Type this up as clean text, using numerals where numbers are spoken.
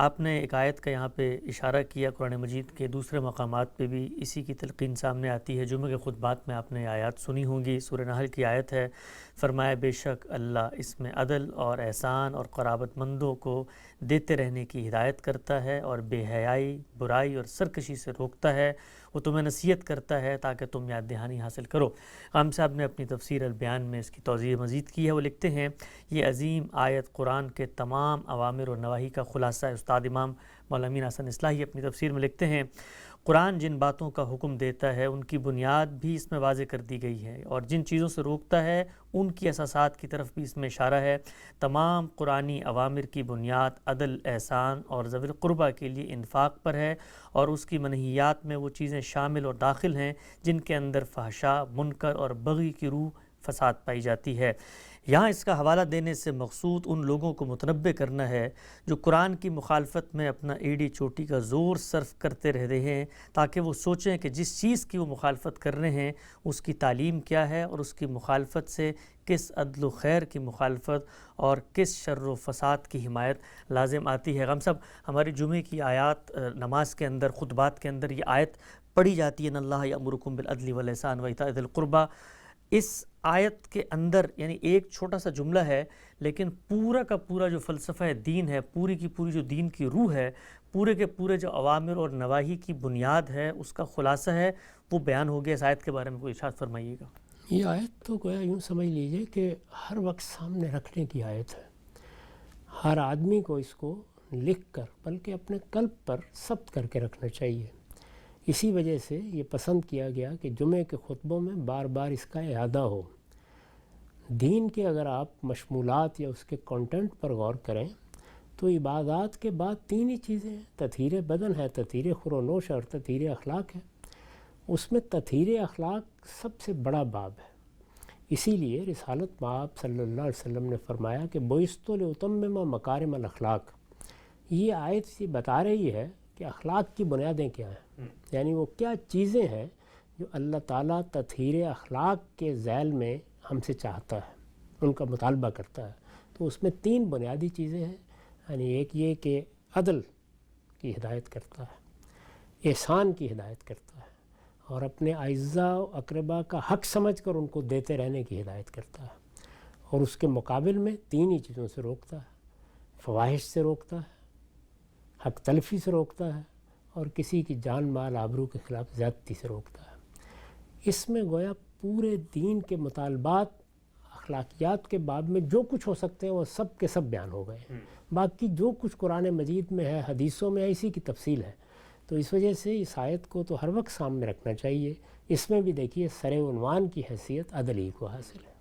آپ نے ایک آیت کا یہاں پہ اشارہ کیا، قرآن مجید کے دوسرے مقامات پہ بھی اسی کی تلقین سامنے آتی ہے۔ جمعہ کے خطبات میں آپ نے آیات سنی ہوں گی، سورہ نحل کی آیت ہے، فرمایا بے شک اللہ اس میں عدل اور احسان اور قرابت مندوں کو دیتے رہنے کی ہدایت کرتا ہے اور بے حیائی، برائی اور سرکشی سے روکتا ہے، وہ تمہیں نصیحت کرتا ہے تاکہ تم یاد دہانی حاصل کرو۔ ہم صاحب نے اپنی تفسیر البیان میں اس کی توضیح مزید کی ہے، وہ لکھتے ہیں یہ عظیم آیت قرآن کے تمام اوامر و نواہی کا خلاصہ ہے۔ استاد امام مولانا امین حسن اصلاحی اپنی تفسیر میں لکھتے ہیں قرآن جن باتوں کا حکم دیتا ہے ان کی بنیاد بھی اس میں واضح کر دی گئی ہے، اور جن چیزوں سے روکتا ہے ان کی اساسات کی طرف بھی اس میں اشارہ ہے۔ تمام قرآنی اوامر کی بنیاد عدل، احسان اور ذوی القربہ کے لیے انفاق پر ہے، اور اس کی منہیات میں وہ چیزیں شامل اور داخل ہیں جن کے اندر فحشاء، منکر اور بغی کی روح فساد پائی جاتی ہے۔ یہاں اس کا حوالہ دینے سے مقصود ان لوگوں کو متنبہ کرنا ہے جو قرآن کی مخالفت میں اپنا ایڑی چوٹی کا زور صرف کرتے رہ رہے ہیں، تاکہ وہ سوچیں کہ جس چیز کی وہ مخالفت کر رہے ہیں اس کی تعلیم کیا ہے، اور اس کی مخالفت سے کس عدل و خیر کی مخالفت اور کس شر و فساد کی حمایت لازم آتی ہے۔ ہم سب ہماری جمعے کی آیات نماز کے اندر، خطبات کے اندر یہ آیت پڑھی جاتی ہے، ان اللہ یأمرکم بالعدل والاحسان وایتاء ذی القربی۔ اس آیت کے اندر یعنی ایک چھوٹا سا جملہ ہے، لیکن پورا کا پورا جو فلسفہ دین ہے، پوری کی پوری جو دین کی روح ہے، پورے کے پورے جو اوامر اور نواہی کی بنیاد ہے، اس کا خلاصہ ہے، وہ بیان ہو گیا۔ اس آیت کے بارے میں کوئی ارشاد فرمائیے گا۔ یہ آیت تو گویا یوں سمجھ لیجئے کہ ہر وقت سامنے رکھنے کی آیت ہے۔ ہر آدمی کو اس کو لکھ کر بلکہ اپنے قلب پر ثبت کر کے رکھنا چاہیے۔ اسی وجہ سے یہ پسند کیا گیا کہ جمعے کے خطبوں میں بار بار اس کا اعادہ ہو۔ دین کے اگر آپ مشمولات یا اس کے کنٹینٹ پر غور کریں تو عبادات کے بعد تین ہی چیزیں ہیں، تطہیر بدن ہے، تطہیر خور و نوش اور تطہیر اخلاق ہے۔ اس میں تطہیر اخلاق سب سے بڑا باب ہے۔ اسی لیے رسالت مآب صلی اللہ علیہ وسلم نے فرمایا کہ بعثت لأتمم مکارم الاخلاق۔ یہ آیت یہ بتا رہی ہے کہ اخلاق کی بنیادیں کیا ہیں، یعنی وہ کیا چیزیں ہیں جو اللہ تعالیٰ تطہیر اخلاق کے ذیل میں ہم سے چاہتا ہے، ان کا مطالبہ کرتا ہے۔ تو اس میں تین بنیادی چیزیں ہیں، یعنی ایک یہ کہ عدل کی ہدایت کرتا ہے، احسان کی ہدایت کرتا ہے، اور اپنے اعزاء و اقربا کا حق سمجھ کر ان کو دیتے رہنے کی ہدایت کرتا ہے، اور اس کے مقابل میں تین ہی چیزوں سے روکتا ہے، فواحش سے روکتا ہے، حق تلفی سے روکتا ہے، اور کسی کی جان مال آبرو کے خلاف زیادتی سے روکتا ہے۔ اس میں گویا پورے دین کے مطالبات اخلاقیات کے باب میں جو کچھ ہو سکتے ہیں وہ سب کے سب بیان ہو گئے ہیں۔ باقی جو کچھ قرآن مجید میں ہے، حدیثوں میں ہے، اسی کی تفصیل ہے۔ تو اس وجہ سے اس آیت کو تو ہر وقت سامنے رکھنا چاہیے۔ اس میں بھی دیکھیے سر عنوان کی حیثیت عدل ہی کو حاصل ہے۔